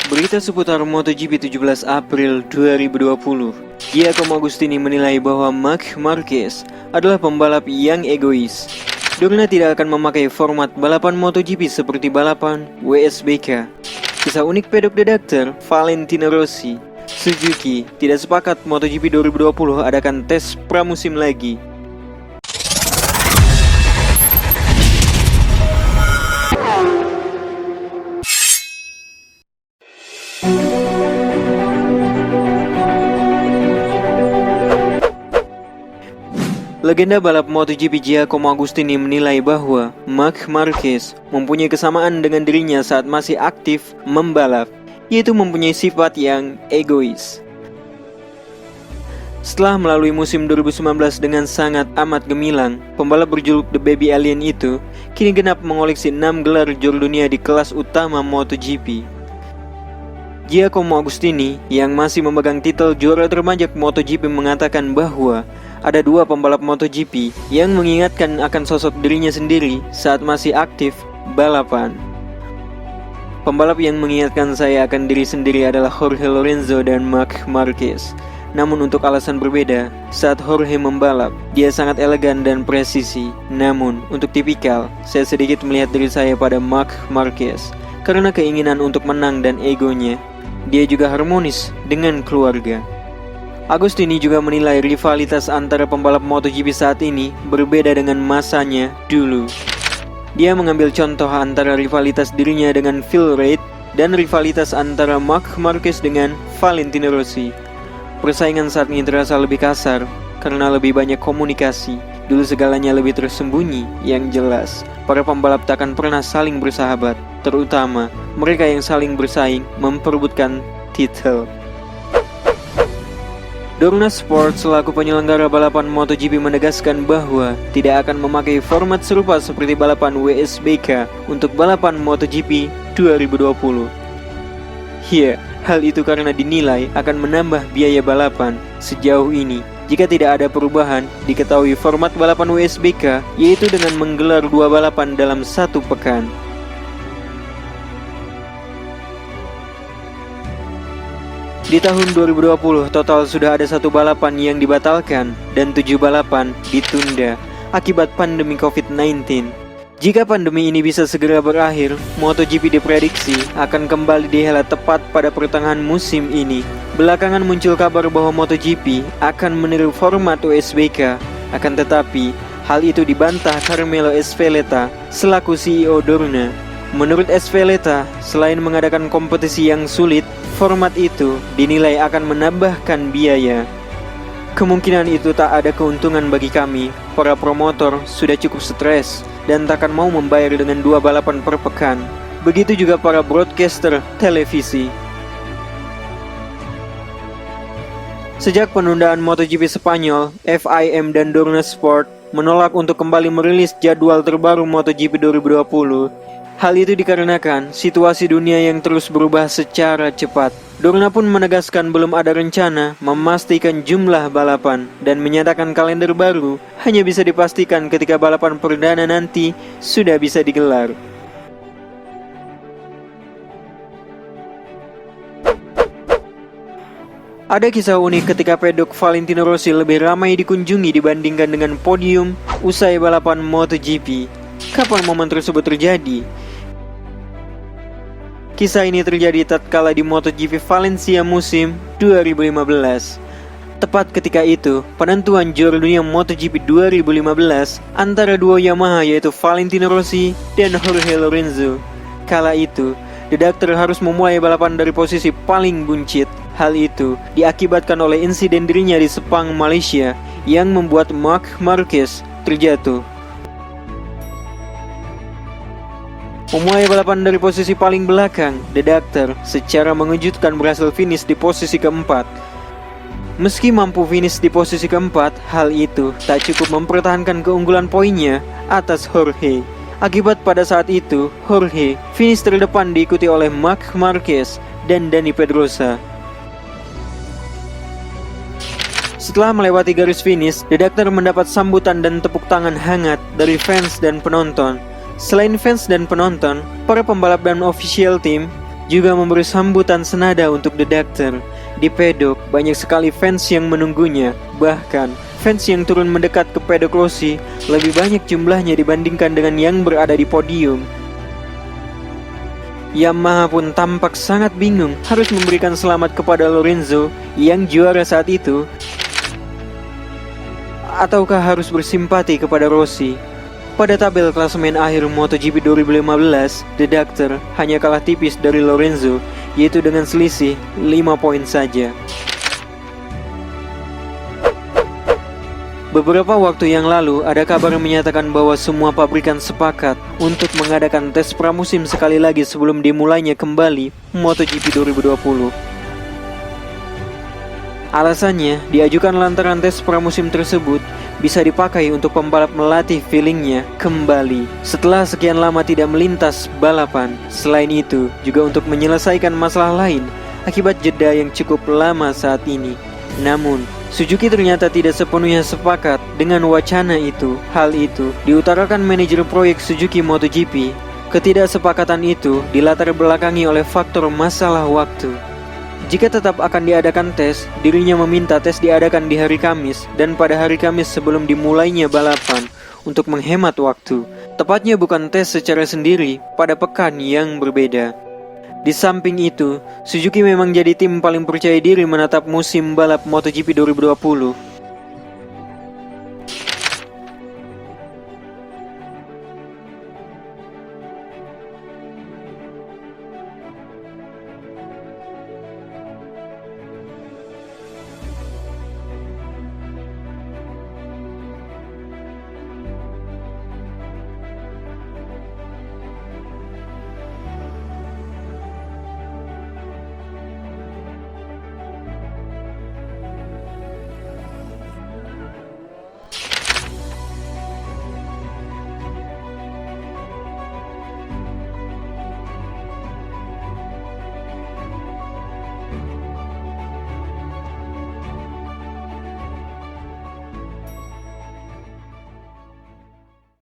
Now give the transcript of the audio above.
Berita seputar MotoGP 17 April 2020. Giacomo Agostini menilai bahwa Marc Marquez adalah pembalap yang egois. Dorna tidak akan memakai format balapan MotoGP seperti balapan WSBK. Kisah unik pedok redaktor Valentino Rossi. Suzuki tidak sepakat MotoGP 2020 adakan tes pramusim lagi. Legenda balap MotoGP Giacomo Agostini menilai bahwa Marc Marquez mempunyai kesamaan dengan dirinya saat masih aktif membalap, yaitu mempunyai sifat yang egois. Setelah melalui musim 2019 dengan sangat amat gemilang, pembalap berjuluk The Baby Alien itu kini genap mengoleksi 6 gelar juara dunia di kelas utama MotoGP. Giacomo Agostini yang masih memegang titel juara terbanyak MotoGP mengatakan bahwa ada 2 pembalap MotoGP yang mengingatkan akan sosok dirinya sendiri saat masih aktif balapan. Pembalap yang mengingatkan saya akan diri sendiri adalah Jorge Lorenzo dan Marc Marquez. Namun untuk alasan berbeda, saat Jorge membalap, dia sangat elegan dan presisi. Namun untuk tipikal, saya sedikit melihat diri saya pada Marc Marquez karena keinginan untuk menang dan egonya. Dia juga harmonis dengan keluarga. Agostini juga menilai rivalitas antara pembalap MotoGP saat ini berbeda dengan masanya dulu. Dia mengambil contoh antara rivalitas dirinya dengan Phil Reid dan rivalitas antara Marc Marquez dengan Valentino Rossi. Persaingan saat ini terasa lebih kasar karena lebih banyak komunikasi. Dulu segalanya lebih tersembunyi, yang jelas para pembalap tak akan pernah saling bersahabat, terutama mereka yang saling bersaing memperebutkan titel. Dorna Sport selaku penyelenggara balapan MotoGP menegaskan bahwa tidak akan memakai format serupa seperti balapan WSBK untuk balapan MotoGP 2020. Ya, hal itu karena dinilai akan menambah biaya balapan. Sejauh ini, jika tidak ada perubahan, diketahui format balapan WSBK yaitu dengan menggelar 2 balapan dalam 1 pekan. Di tahun 2020, total sudah ada 1 balapan yang dibatalkan dan 7 balapan ditunda akibat pandemi COVID-19. Jika pandemi ini bisa segera berakhir, MotoGP diprediksi akan kembali dihelat tepat pada pertengahan musim ini. Belakangan muncul kabar bahwa MotoGP akan meniru format WSBK, akan tetapi hal itu dibantah Carmelo Ezpeleta selaku CEO Dorna. Menurut Ezpeleta, selain mengadakan kompetisi yang sulit, format itu dinilai akan menambahkan biaya. Kemungkinan itu tak ada keuntungan bagi kami. Para promotor sudah cukup stres dan takkan mau membayar dengan 2 balapan per pekan. Begitu juga para broadcaster televisi. Sejak penundaan MotoGP Spanyol, FIM dan Dorna Sport menolak untuk kembali merilis jadwal terbaru MotoGP 2020. Hal itu dikarenakan situasi dunia yang terus berubah secara cepat. Dorna pun menegaskan belum ada rencana memastikan jumlah balapan dan menyatakan kalender baru hanya bisa dipastikan ketika balapan perdana nanti sudah bisa digelar. Ada kisah unik ketika pedok Valentino Rossi lebih ramai dikunjungi dibandingkan dengan podium usai balapan MotoGP. Kapan momen tersebut terjadi? Kisah ini terjadi tatkala di MotoGP Valencia musim 2015. Tepat ketika itu, penentuan juara dunia MotoGP 2015 antara duo Yamaha yaitu Valentino Rossi dan Jorge Lorenzo. Kala itu, The Doctor harus memulai balapan dari posisi paling buncit. Hal itu diakibatkan oleh insiden dirinya di Sepang, Malaysia yang membuat Marc Marquez terjatuh. Memulai balapan dari posisi paling belakang, The Doctor secara mengejutkan berhasil finish di posisi keempat. Meski mampu finish di posisi keempat, hal itu tak cukup mempertahankan keunggulan poinnya atas Jorge. Akibat pada saat itu, Jorge finish terdepan diikuti oleh Marc Marquez dan Dani Pedrosa. Setelah melewati garis finish, The Doctor mendapat sambutan dan tepuk tangan hangat dari fans dan penonton. Selain fans dan penonton, para pembalap dan official team juga memberi sambutan senada untuk The Doctor. Di pedok, banyak sekali fans yang menunggunya. Bahkan, fans yang turun mendekat ke pedok Rossi lebih banyak jumlahnya dibandingkan dengan yang berada di podium. Yamaha pun tampak sangat bingung harus memberikan selamat kepada Lorenzo yang juara saat itu, ataukah harus bersimpati kepada Rossi. Pada tabel klasemen akhir MotoGP 2015, The Doctor hanya kalah tipis dari Lorenzo, yaitu dengan selisih 5 poin saja. Beberapa waktu yang lalu, ada kabar yang menyatakan bahwa semua pabrikan sepakat untuk mengadakan tes pramusim sekali lagi sebelum dimulainya kembali MotoGP 2020. Alasannya, diajukan lantaran tes pramusim tersebut bisa dipakai untuk pembalap melatih feelingnya kembali setelah sekian lama tidak melintas balapan. Selain itu, juga untuk menyelesaikan masalah lain akibat jeda yang cukup lama saat ini. Namun, Suzuki ternyata tidak sepenuhnya sepakat dengan wacana itu. Hal itu diutarakan manajer proyek Suzuki MotoGP. Ketidaksepakatan itu dilatar belakangi oleh faktor masalah waktu. Jika tetap akan diadakan tes, dirinya meminta tes diadakan di hari Kamis dan pada hari Kamis sebelum dimulainya balapan untuk menghemat waktu. Tepatnya bukan tes secara sendiri pada pekan yang berbeda. Di samping itu, Suzuki memang jadi tim paling percaya diri menatap musim balap MotoGP 2020.